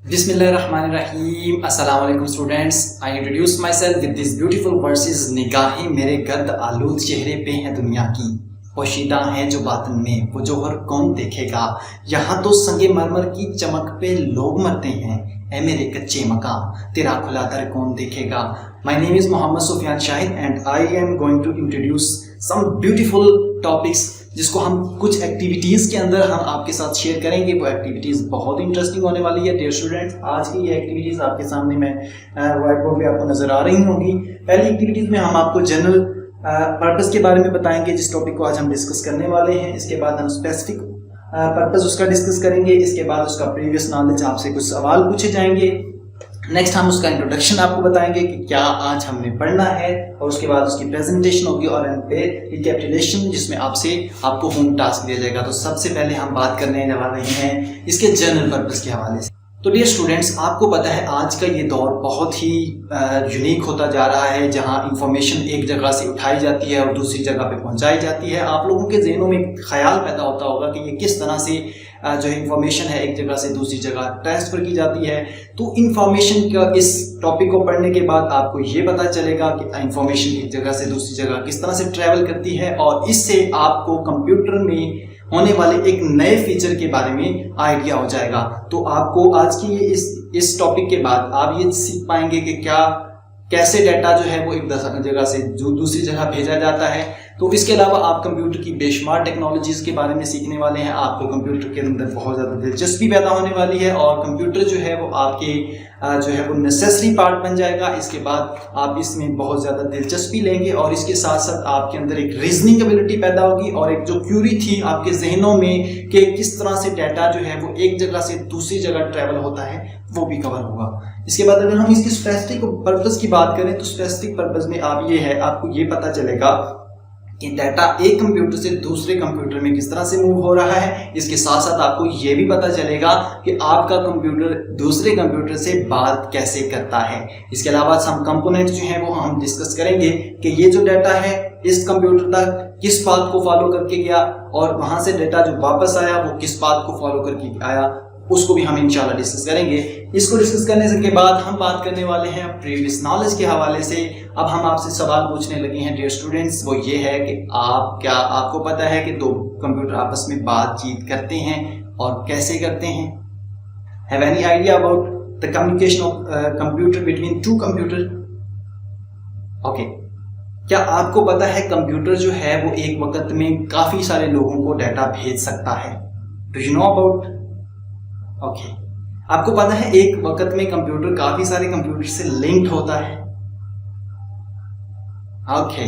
बिस्मिल्लाहिर्रहमानिर्रहीम। अस्सलाम वालेकुम students. I introduce my self with this beautiful versus. निगाहें मेरे गर्द आलूद चेहरे पे हैं दुनिया की, पोशीदा हैं जो बातन में, वो जोहर कौन देखेगा। यहाँ तो संगे मरमर की चमक पे लोग मरते हैं, ऐ मेरे कच्चे मकान तेरा खुला दर कौन देखेगा। My name is Mohammad Sufiyan Shahid and I am going to introduce some beautiful topics जिसको हम कुछ एक्टिविटीज़ के अंदर हम आपके साथ शेयर करेंगे। वो एक्टिविटीज़ बहुत इंटरेस्टिंग होने वाली है डियर स्टूडेंट्स। आज की ये एक्टिविटीज़ आपके सामने मैं व्हाइट बोर्ड पे आपको नज़र आ रही होंगी। पहली एक्टिविटीज़ में हम आपको जनरल पर्पस के बारे में बताएंगे, जिस टॉपिक को आज हम डिस्कस करने वाले हैं। इसके बाद हम स्पेसिफिक पर्पस उसका डिस्कस करेंगे। इसके बाद उसका प्रीवियस नॉलेज आपसे कुछ सवाल पूछे जाएंगे। नेक्स्ट हम उसका इंट्रोडक्शन आपको बताएंगे कि क्या आज हमने पढ़ना है, और उसके बाद उसकी प्रेजेंटेशन होगी और एंड पे रिकैपिटुलेशन जिसमें आपको होम टास्क दिया जाएगा। तो सबसे पहले हम बात करने वाले हैं इसके जनरल पर्पस के हवाले से। तो डियर स्टूडेंट्स, आपको पता है आज का ये दौर बहुत ही यूनिक होता जा रहा है, जहां इंफॉर्मेशन एक जगह से उठाई जाती है और दूसरी जगह पे पहुंचाई जाती है। आप लोगों के जहनों में ख्याल पैदा होता होगा कि ये किस तरह से जो इंफॉर्मेशन है एक जगह से दूसरी जगह ट्रांसफ़र की जाती है। तो इंफॉर्मेशन का इस टॉपिक को पढ़ने के बाद आपको ये पता चलेगा कि इंफॉर्मेशन एक जगह से दूसरी जगह किस तरह से ट्रैवल करती है, और इससे आपको कंप्यूटर में होने वाले एक नए फीचर के बारे में आइडिया हो जाएगा। तो आपको आज की इस टॉपिक के बाद आप ये सीख पाएंगे कि कैसे डाटा जो है वो एक जगह से दूसरी जगह भेजा जाता है। तो इसके अलावा आप कंप्यूटर की बेशुमार टेक्नोलॉजीज़ के बारे में सीखने वाले हैं। आपको कंप्यूटर के अंदर बहुत ज़्यादा दिलचस्पी पैदा होने वाली है, और कंप्यूटर जो है वो आपके जो है वो नेसेसरी पार्ट बन जाएगा। इसके बाद आप इसमें बहुत ज़्यादा दिलचस्पी लेंगे, और इसके साथ साथ आपके अंदर एक रीजनिंग एबिलिटी पैदा होगी, और एक जो क्यूरी थी आपके जहनों में कि किस तरह से डाटा जो है वो एक जगह से दूसरी जगह ट्रैवल होता है, वो भी कवर होगा। इसके बाद अगर हम इसकी स्पेसिफिक पर्पस की बात करें तो स्पेसिफिक पर्पस में आपको ये पता चलेगा कि डाटा एक कंप्यूटर से दूसरे कंप्यूटर में किस तरह से मूव हो रहा है। इसके साथ साथ आपको ये भी पता चलेगा कि आपका कंप्यूटर दूसरे कंप्यूटर से बात कैसे करता है। इसके अलावा हम कंपोनेंट्स जो हैं वो हम डिस्कस करेंगे कि ये जो डाटा है इस कंप्यूटर तक किस बात को फॉलो करके गया, और वहां से डाटा जो वापस आया वो किस बात को फॉलो करके आया, उसको भी हम इंशाल्लाह डिस्कस करेंगे। इसको डिस्कस करने के बाद हम बात करने वाले हैं प्रीवियस नॉलेज के हवाले से। अब हम आपसे सवाल पूछने लगे हैं डियर स्टूडेंट्स, वो ये है कि आपको पता है कि दो कंप्यूटर आपस में बातचीत करते हैं और कैसे करते हैं? Have any idea about the communication of computer between two computer? Okay, क्या आपको पता है कंप्यूटर जो है वो एक वक्त में काफी सारे लोगों को डाटा भेज सकता है? Do you know about? Okay, आपको पता है एक वक्त में कंप्यूटर काफी सारे कंप्यूटर से लिंक्ड होता है। Okay,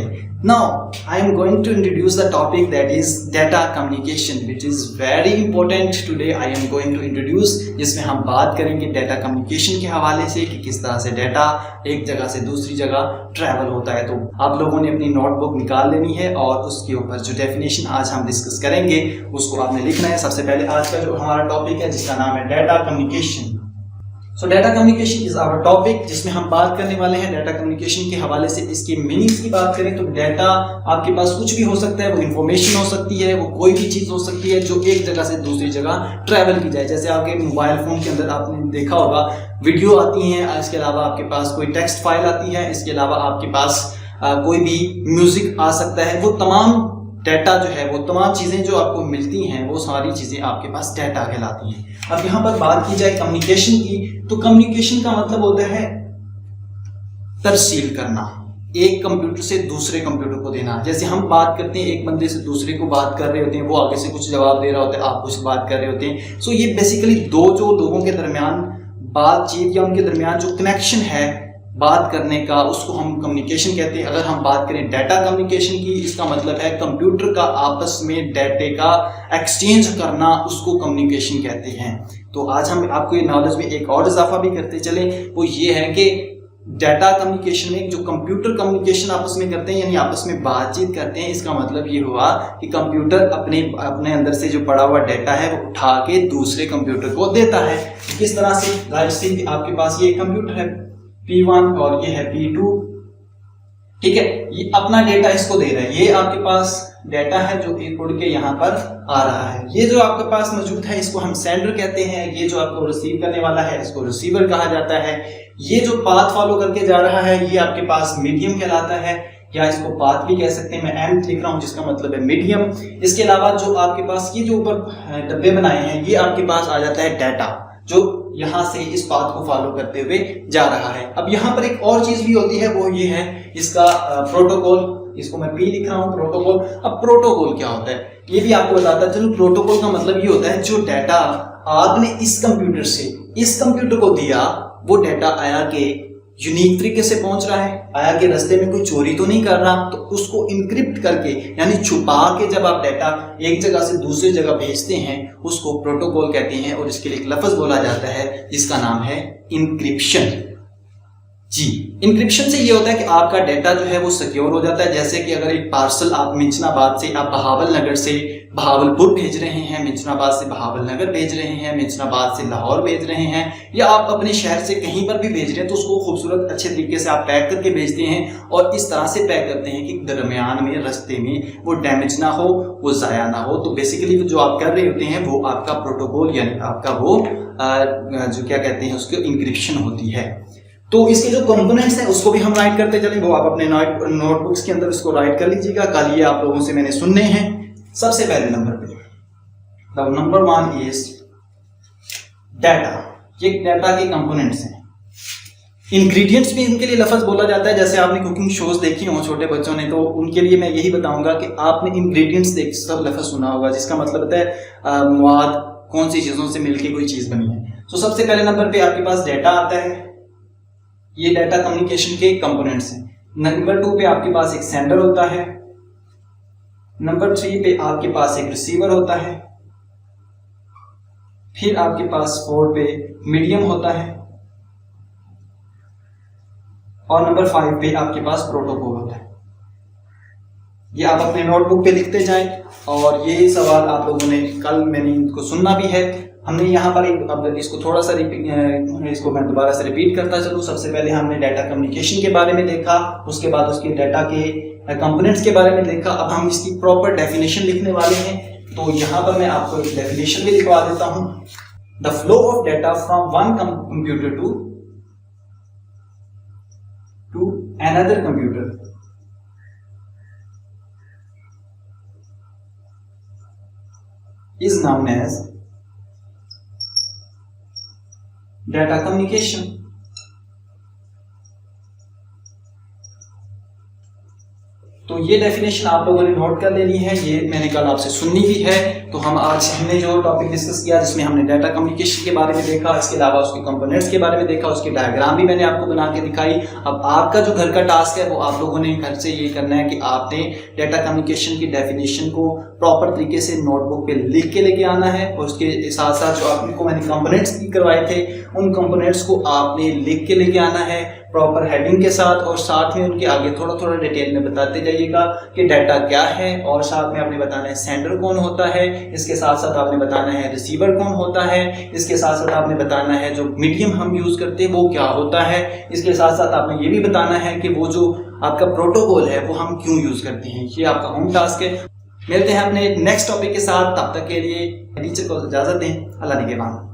now I am going to introduce the topic that is data communication, which is very important today. I am going to introduce, जिसमें हम बात करेंगे डाटा कम्युनिकेशन के हवाले से कि किस तरह से डाटा एक जगह से दूसरी जगह ट्रैवल होता है। तो आप लोगों ने अपनी नोटबुक निकाल लेनी है, और उसके ऊपर जो डेफिनेशन आज हम डिस्कस करेंगे उसको आपने लिखना है। सबसे पहले आज का जो हमारा टॉपिक है जिसका नाम है data communication. So data communication is our topic, जिसमें हम बात करने वाले हैं डाटा कम्युनिकेशन के हवाले से। इसकी मीनिंग्स की बात करें तो डाटा आपके पास कुछ भी हो सकता है, वो इंफॉर्मेशन हो सकती है, वो कोई भी चीज़ हो सकती है जो एक जगह से दूसरी जगह ट्रैवल की जाए। जैसे आपके मोबाइल फोन के अंदर आपने देखा होगा वीडियो आती हैं, इसके अलावा आपके पास कोई टेक्स्ट फाइल आती है, इसके अलावा आपके पास कोई भी म्यूजिक आ सकता है। वो तमाम डाटा जो है, वो तमाम चीज़ें जो आपको मिलती हैं, वो सारी चीज़ें आपके पास डाटा कहलाती हैं। अब यहाँ पर बात की जाए कम्युनिकेशन की, तो कम्युनिकेशन का मतलब होता है तरसील करना, एक कंप्यूटर से दूसरे कंप्यूटर को देना। जैसे हम बात करते हैं, एक बंदे से दूसरे को बात कर रहे होते हैं, वो आगे से कुछ जवाब दे रहा होता है, आप कुछ बात कर रहे होते हैं। सो ये बेसिकली दो जो लोगों के दरमियान बातचीत या उनके दरमियान जो कनेक्शन है बात करने का, उसको हम कम्युनिकेशन कहते हैं। अगर हम बात करें डाटा कम्युनिकेशन की, इसका मतलब है कंप्यूटर का आपस में डाटे का एक्सचेंज करना, उसको कम्युनिकेशन कहते हैं। तो आज हम आपको ये नॉलेज में एक और इजाफा भी करते चले, वो ये है कि डाटा कम्युनिकेशन में जो कंप्यूटर कम्युनिकेशन आपस में करते हैं, यानी आपस में बातचीत करते हैं, इसका मतलब ये हुआ कि कंप्यूटर अपने अंदर से जो पड़ा हुआ डाटा है वो उठा के दूसरे कंप्यूटर को देता है। किस तरह से? आपके पास ये कंप्यूटर है P1 और ये है P2। ठीक है, ये अपना डेटा इसको दे रहा है, ये आपके पास डेटा है जो एक उड़ के यहाँ पर आ रहा है। ये जो आपके पास मौजूद है इसको हम सेंडर कहते हैं, ये जो आपको रिसीव करने वाला है इसको रिसीवर कहा जाता है। ये जो पाथ फॉलो करके जा रहा है ये आपके पास मीडियम कहलाता है, या इसको पाथ भी कह सकते हैं। मैं एम लिख रहा हूँ जिसका मतलब है मीडियम। इसके अलावा जो आपके पास ये जो ऊपर डब्बे बनाए हैं ये आपके पास आ जाता है डाटा, जो यहाँ से इस पाथ को फॉलो करते हुए जा रहा है। अब यहाँ पर एक और चीज भी होती है, वो ये है इसका प्रोटोकॉल, इसको मैं पी लिख रहा हूँ प्रोटोकॉल। अब प्रोटोकॉल क्या होता है ये भी आपको बताता है। चलो, प्रोटोकॉल का मतलब ये होता है जो डाटा आपने इस कंप्यूटर से इस कंप्यूटर को दिया वो डाटा आया के यूनिक तरीके से पहुंच रहा है, आया के रास्ते में कोई चोरी तो नहीं कर रहा, तो उसको इनक्रिप्ट करके यानी छुपा के जब आप डाटा एक जगह से दूसरी जगह भेजते हैं उसको प्रोटोकॉल कहते हैं। और इसके लिए एक लफ्ज बोला जाता है जिसका नाम है इंक्रिप्शन। जी, इंक्रिप्शन से ये होता है कि आपका डाटा जो है वो सिक्योर हो जाता है। जैसे कि अगर एक पार्सल आप मिंचनाबाद से आप बहावलनगर से बहावलपुर भेज रहे हैं, मिंचनाबाद से बहावलनगर भेज रहे हैं, मिंचनाबाद से लाहौर भेज रहे हैं, या आप अपने शहर से कहीं पर भी भेज रहे हैं, तो उसको खूबसूरत अच्छे तरीके से आप पैक करके भेजते हैं और इस तरह से पैक करते हैं कि दरमियान में रास्ते में वो डैमेज ना हो, वो ज़ाया ना हो। तो बेसिकली जो आप कर रहे होते हैं वो आपका प्रोटोकॉल यानी आपका वो जो क्या कहते हैं उसकी इंक्रिप्शन होती है। तो इसके जो कंपोनेंट्स हैं उसको भी हम राइट करते चलें, वो आप अपने नोटबुक्स के अंदर इसको राइट कर लीजिएगा। कल ये आप लोगों से मैंने सुनने हैं। सबसे पहले नंबर पे नंबर 1 इज डाटा। ये डाटा के कंपोनेंट्स हैं। इंग्रेडिएंट्स भी इनके लिए लफ्ज बोला जाता है। जैसे आपने कुकिंग शोज देखी हो छोटे बच्चों ने, तो उनके लिए मैं यही बताऊंगा कि आपने इंग्रेडिएंट्स देख सब लफ्ज सुना होगा, जिसका मतलब होता है मवाद, कौन सी चीजों से मिलकर कोई चीज बनी है। तो सबसे पहले नंबर पे आपके पास डाटा आता है। ये डाटा कम्युनिकेशन के कंपोनेंट्स हैं। नंबर 2 पे आपके पास एक सेंडर होता है। नंबर 3 पे आपके पास एक रिसीवर होता है। फिर आपके पास 4 पे मीडियम होता है और नंबर 5 पे आपके पास प्रोटोकॉल होता है। ये आप अपने नोटबुक पे लिखते जाएं और ये सवाल आप लोगों ने कल मैंने इनको सुनना भी है। हमने यहाँ पर अब इसको थोड़ा सा इसको मैं दोबारा से रिपीट करता चलूँ। सबसे पहले हमने डाटा कम्युनिकेशन के बारे में देखा, उसके बाद उसके डाटा के कंपोनेंट्स के बारे में देखा। अब हम इसकी प्रॉपर डेफिनेशन लिखने वाले हैं। तो यहाँ पर मैं आपको एक डेफिनेशन भी लिखवा देता हूँ। The flow of data from one computer to another computer is known as data communication। तो ये डेफिनेशन आप लोगों ने नोट कर लेनी है, ये मैंने कल आपसे सुननी भी है। तो हम आज हमने जो टॉपिक डिस्कस किया जिसमें हमने डाटा कम्युनिकेशन के बारे में देखा, इसके अलावा उसके कंपोनेंट्स के बारे में देखा, उसकी डायग्राम भी मैंने आपको बना के दिखाई। अब आपका जो घर का टास्क है वो आप लोगों ने घर से ये करना है कि आपने डाटा कम्युनिकेशन की डेफिनेशन को प्रॉपर तरीके से नोटबुक पे लिख के लेके आना है और उसके साथ साथ जो आपको मैंने कंपोनेंट्स भी करवाए थे उन कंपोनेंट्स को आपने लिख के लेके आना है प्रॉपर हेडिंग के साथ, और साथ में उनके आगे थोड़ा थोड़ा डिटेल में बताते जाइएगा कि डाटा क्या है, और साथ में आपने बताना है सेंडर कौन होता है, इसके साथ साथ आपने बताना है रिसीवर कौन होता है, इसके साथ साथ आपने बताना है जो मीडियम हम यूज करते हैं वो क्या होता है, इसके साथ साथ आपने ये भी बताना है कि वो जो आपका प्रोटोकॉल है वो हम क्यों यूज करते हैं। ये आपका होम टास्क है। मिलते हैं अपने नेक्स्ट टॉपिक के साथ, तब तक के लिए टीचर को इजाजत दें। अल्लाह निगहबान।